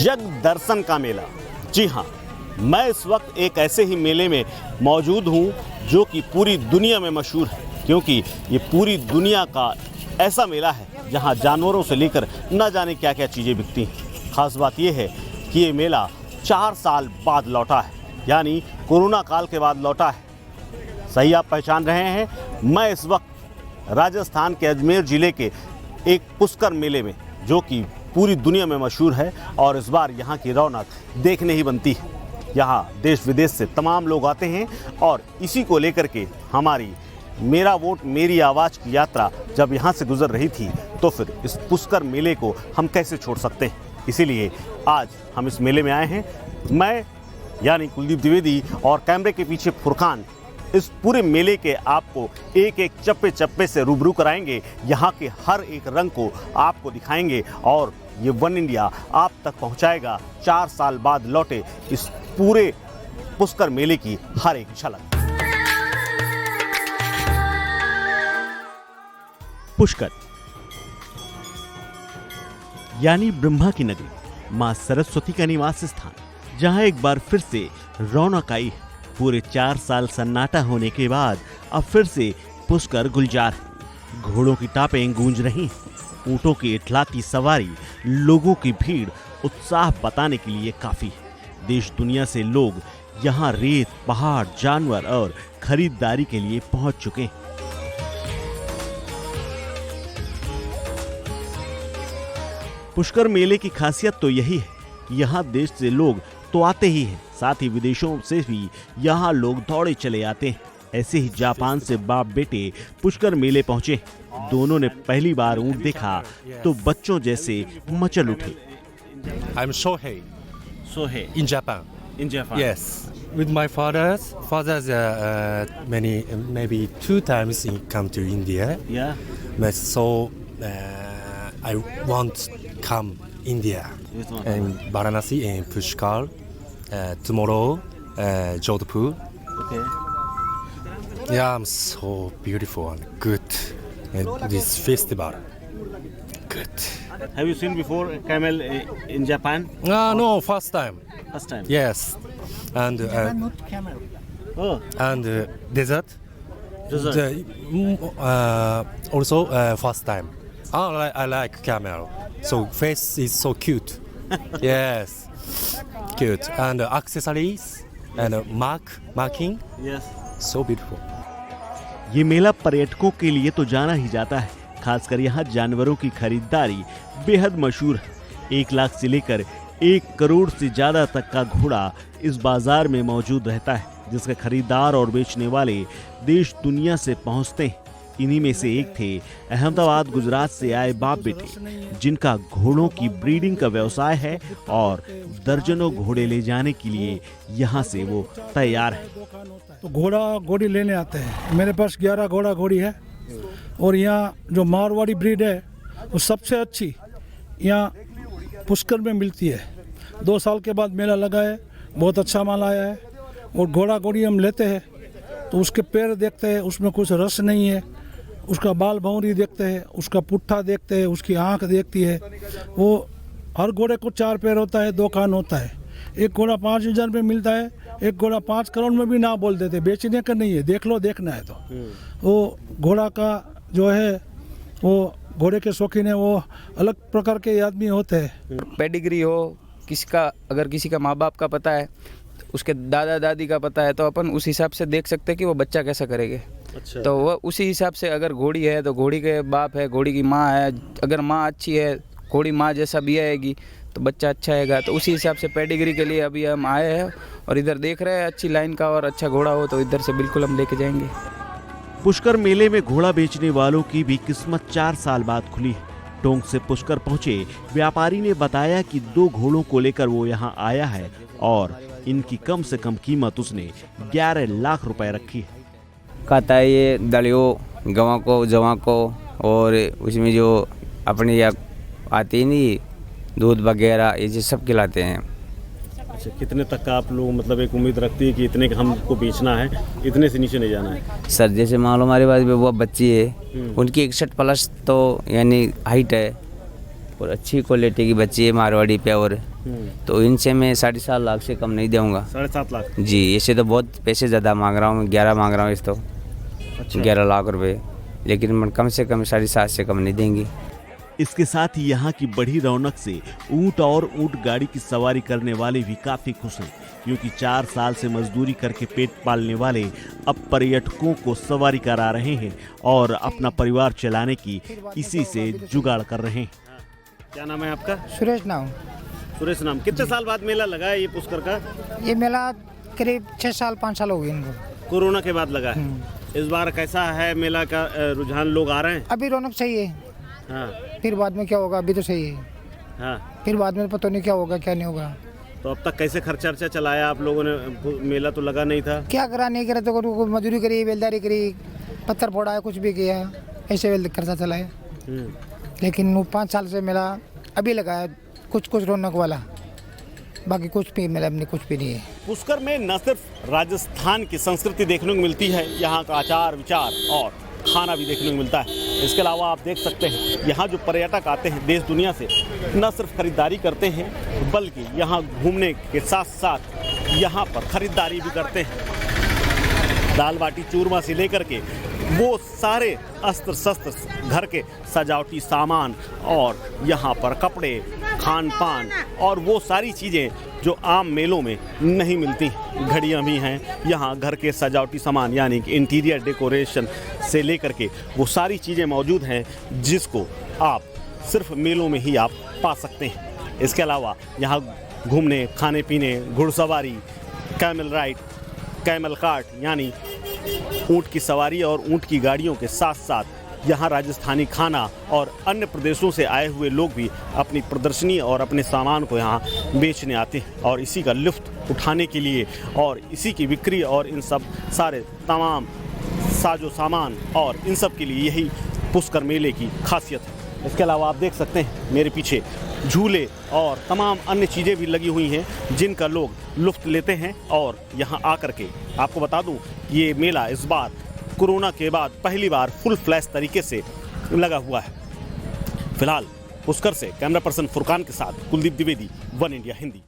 जग दर्शन का मेला। जी हाँ, मैं इस वक्त एक ऐसे ही मेले में मौजूद हूँ जो कि पूरी दुनिया में मशहूर है, क्योंकि ये पूरी दुनिया का ऐसा मेला है जहाँ जानवरों से लेकर न जाने क्या क्या चीज़ें बिकती हैं। ख़ास बात यह है कि ये मेला 4 साल बाद लौटा है, यानी कोरोना काल के बाद लौटा है। सही आप पहचान रहे हैं, मैं इस वक्त राजस्थान के अजमेर ज़िले के एक पुष्कर मेले में, जो कि पूरी दुनिया में मशहूर है और इस बार यहाँ की रौनक देखने ही बनती है। यहाँ देश विदेश से तमाम लोग आते हैं और इसी को लेकर के हमारी मेरा वोट मेरी आवाज़ की यात्रा जब यहाँ से गुजर रही थी, तो फिर इस पुष्कर मेले को हम कैसे छोड़ सकते हैं। इसीलिए आज हम इस मेले में आए हैं। मैं यानी कुलदीप द्विवेदी और कैमरे के पीछे फुरकान इस पूरे मेले के आपको एक एक चप्पे चप्पे से रूबरू कराएंगे। यहाँ के हर एक रंग को आपको दिखाएंगे और ये वन इंडिया आप तक पहुँचाएगा 4 साल बाद लौटे इस पूरे पुष्कर मेले की हर एक झलक। पुष्कर यानी ब्रह्मा की नगरी, मां सरस्वती का निवास स्थान, जहां एक बार फिर से रौनक आई है। पूरे 4 साल सन्नाटा होने के बाद अब फिर से पुष्कर गुलजार है। घोड़ों की टापें गूंज रही हैं, ऊंटों की इठलाती सवारी, लोगों की भीड़ उत्साह बताने के लिए काफी है। देश दुनिया से लोग यहाँ रेत, पहाड़, जानवर और खरीदारी के लिए पहुंच चुके हैं। पुष्कर मेले की खासियत तो यही है कि यहाँ देश से लोग तो आते ही हैं, साथ ही विदेशों से भी यहाँ लोग दौड़े चले आते हैं। ऐसे ही जापान से बाप बेटे पुष्कर मेले पहुंचे। दोनों ने पहली बार ऊंट देखा तो बच्चों जैसे मचल उठे। I'm Shohei. Shohei. In Japan. In Japan. Yes. With my father's maybe 2 times he come to India. Yeah. But so I want come India. And Varanasi and Pushkar. Tomorrow, Jodhpur. Okay. Yeah, I'm so beautiful and good. And this festival, good. Have you seen before camel in Japan? No, first time. First time. Yes, and Not camel. Oh, and desert. desert. Also first time. I like camel. So face is so cute. Yes, cute and accessories and marking. Yes. So beautiful. ये मेला पर्यटकों के लिए तो जाना ही जाता है। खासकर यहाँ जानवरों की खरीदारी बेहद मशहूर है। 1 लाख से लेकर 1 करोड़ से ज्यादा तक का घोड़ा इस बाजार में मौजूद रहता है, जिसके खरीदार और बेचने वाले देश दुनिया से पहुँचते हैं। इन्हीं में से एक थे अहमदाबाद गुजरात से आए बाप बेटे, जिनका घोड़ों की ब्रीडिंग का व्यवसाय है और दर्जनों घोड़े ले जाने के लिए यहाँ से वो तैयार है। तो घोड़ा घोड़ी लेने आते हैं। मेरे पास 11 घोड़ा घोड़ी है और यहाँ जो मारवाड़ी ब्रीड है वो सबसे अच्छी यहाँ पुष्कर में मिलती है। 2 साल के बाद मेला लगा है, बहुत अच्छा माल आया है। और घोड़ा घोड़ी हम लेते हैं तो उसके पैर देखते हैं, उसमें कुछ रस नहीं है, उसका बाल भौंरी देखते हैं, उसका पुट्ठा देखते हैं, उसकी आँख देखती है। वो हर घोड़े को 4 पैर होता है, 2 कान होता है। एक घोड़ा 5,000 में मिलता है, एक घोड़ा 5 करोड़ में भी ना बोल देते। बेचने का नहीं है, देख लो, देखना है तो। वो घोड़ा का जो है वो घोड़े के शौकीन है, वो अलग प्रकार के आदमी होते हैं। पेडिग्री हो अगर किसी का माँ बाप का पता है, उसके दादा दादी का पता है, तो अपन उस हिसाब से देख सकते हैं कि वो बच्चा कैसा करेंगे। अच्छा। तो वह उसी हिसाब से, अगर घोड़ी है तो घोड़ी के बाप है, घोड़ी की माँ है, अगर माँ अच्छी है, घोड़ी माँ जैसा भी आएगी तो बच्चा अच्छा आएगा। तो उसी हिसाब से पेडिग्री के लिए अभी हम आए हैं और इधर देख रहे हैं अच्छी लाइन का और अच्छा घोड़ा हो तो इधर से बिल्कुल हम लेके जाएंगे। पुष्कर मेले में घोड़ा बेचने वालों की भी किस्मत 4 साल बाद खुली है। टोंक से पुष्कर पहुंचे व्यापारी ने बताया कि 2 घोड़ों को लेकर वो यहाँ आया है और इनकी कम से कम कीमत उसने 11 लाख रुपए रखी है। कहता है ये दलियों गवां को जवां को और उसमें जो अपने या आती नहीं दूध वगैरह ये सब खिलाते हैं। अच्छा, कितने तक का आप लोग मतलब एक उम्मीद रखती है कि इतने का हमको बेचना है, इतने से नीचे नहीं जाना है? सर जैसे मान लो हमारे पास वो बच्ची है, उनकी 61 प्लस तो यानी हाइट है, और अच्छी क्वालिटी की बच्ची है मारवाड़ी प्योर, तो इनसे मैं 7.5 लाख से कम नहीं दूंगा। 7.5 लाख? जी, ऐसे तो बहुत पैसे ज़्यादा मांग रहा हूँ, 11 मांग रहा हूँ इस तो। अच्छा। 11 लाख रुपए, लेकिन मन कम से कम 7.5 से कम नहीं देंगी। इसके साथ ही यहाँ की बढ़ी रौनक से ऊंट और ऊंट गाड़ी की सवारी करने वाले भी काफी खुश हैं, क्योंकि 4 साल से मजदूरी करके पेट पालने वाले अब पर्यटकों को सवारी करा रहे हैं और अपना परिवार चलाने की इसी से जुगाड़ कर रहे हैं। क्या नाम है आपका? सुरेश नाम। सुरेश नाम। कितने साल बाद मेला लगा है ये पुष्कर का? ये मेला करीब 6 साल 5 साल हो गए इनको। कोरोना के बाद लगा है। इस बार कैसा है मेला का रुझान? लोग आ रहे हैं? अभी रौनक सही है। हाँ। फिर बाद में क्या होगा, अभी तो सही है। हाँ। फिर बाद में पता नहीं क्या होगा क्या नहीं होगा। तो अब तक कैसे खर्चा चलाया आप लोगों ने? मेला तो लगा नहीं था। क्या करा नहीं करा, तो मजदूरी करी, बेलदारी करी, पत्थर फोड़ा है, कुछ भी किया, ऐसे खर्चा चलाया। लेकिन वो 5 साल से मेला अभी लगा है, कुछ रौनक वाला, बाकी कुछ भी मेला में कुछ भी नहीं है। पुष्कर में न सिर्फ राजस्थान की संस्कृति देखने को मिलती है, यहाँ का आचार विचार और खाना भी देखने को मिलता है। इसके अलावा आप देख सकते हैं यहाँ जो पर्यटक आते हैं देश दुनिया से, न सिर्फ खरीदारी करते हैं बल्कि यहाँ घूमने के साथ साथ यहाँ पर खरीदारी भी करते हैं। दाल बाटी चूरमा से लेकर के वो सारे अस्त्र शस्त्र, घर के सजावटी सामान और यहाँ पर कपड़े, खान पान और वो सारी चीज़ें जो आम मेलों में नहीं मिलती। घड़ियाँ भी हैं यहाँ, घर के सजावटी सामान यानी कि इंटीरियर डेकोरेशन से लेकर के वो सारी चीज़ें मौजूद हैं जिसको आप सिर्फ मेलों में ही आप पा सकते हैं। इसके अलावा यहाँ घूमने, खाने पीने, घुड़सवारी, कैमल राइड, कैमल कार्ट यानी ऊँट की सवारी और ऊँट की गाड़ियों के साथ साथ यहाँ राजस्थानी खाना और अन्य प्रदेशों से आए हुए लोग भी अपनी प्रदर्शनी और अपने सामान को यहाँ बेचने आते हैं और इसी का लुत्फ़ उठाने के लिए और इसी की बिक्री और इन सब सारे तमाम साजो सामान और इन सब के लिए यही पुष्कर मेले की खासियत है। इसके अलावा आप देख सकते हैं मेरे पीछे झूले और तमाम अन्य चीज़ें भी लगी हुई हैं जिनका लोग लुत्फ़ लेते हैं। और यहाँ आकर के आपको बता दूँ ये मेला इस बार कोरोना के बाद पहली बार फुल फ्लैश तरीके से लगा हुआ है। फिलहाल पुष्कर से कैमरा पर्सन फुरकान के साथ कुलदीप द्विवेदी, वन इंडिया हिंदी।